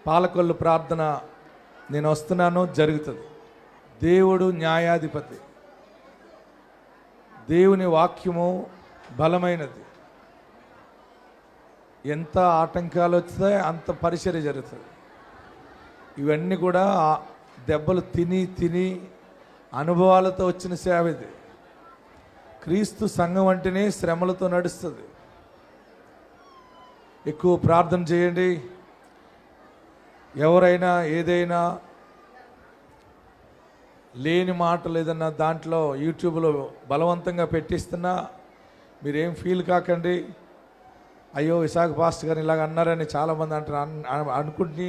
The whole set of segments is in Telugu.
పాలకొల్లు ప్రార్థన నేను వస్తున్నాను జరుగుతుంది. దేవుడు న్యాయాధిపతి. దేవుని వాక్యము బలమైనది. ఎంత ఆటంకాలు వస్తాయి అంత పరిచర్య జరుగుతుంది. ఇవన్నీ కూడా దెబ్బలు తిని అనుభవాలతో వచ్చిన సేవ ఇది. క్రీస్తు సంఘం అంటేనే శ్రమలతో నడుస్తుంది. ఎక్కువ ప్రార్థన చేయండి. ఎవరైనా ఏదైనా లేని మాటలు ఏదన్నా దాంట్లో యూట్యూబ్లో బలవంతంగా పెట్టిస్తున్నా మీరేం ఫీల్ కాకండి. అయ్యో విశాఖ పాస్టర్ గారు ఇలాగ అన్నారని చాలామంది అంటారు, అనుకుంటుని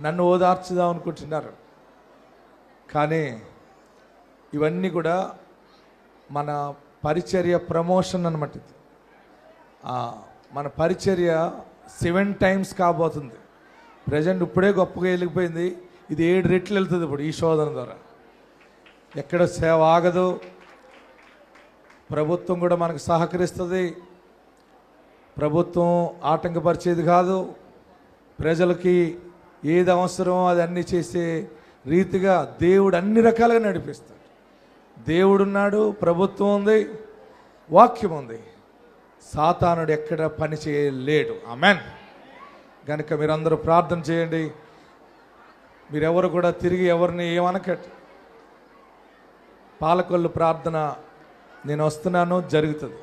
నన్ను ఓదార్చుదాం అనుకుంటున్నారు. కానీ ఇవన్నీ కూడా మన పరిచర్య ప్రమోషన్ అన్నమాట. ఇది మన పరిచర్య 7 times కాబోతుంది. ప్రజెంట్ ఇప్పుడే గొప్పగా వెళ్ళిపోయింది, ఇది 7 రెట్లు వెళ్తుంది ఇప్పుడు ఈ శోధన ద్వారా. ఎక్కడ సేవ ఆగదు. ప్రభుత్వం కూడా మనకు సహకరిస్తుంది. ప్రభుత్వం ఆటంకపరిచేది కాదు. ప్రజలకి ఏది అవసరమో అది అన్నీ చేసే రీతిగా దేవుడు అన్ని రకాలుగా నడిపిస్తాడు. దేవుడున్నాడు, ప్రభుత్వం ఉంది, వాక్యం ఉంది. సాతానుడు ఎక్కడ పని చేయలేడు. ఆమెన్. కనుక మీరందరూ ప్రార్థన చేయండి. మీరెవరు కూడా తిరిగి ఎవరిని ఏమనకట్టు. పాలకొల్లు ప్రార్థన నేను వస్తున్నాను జరుగుతుంది.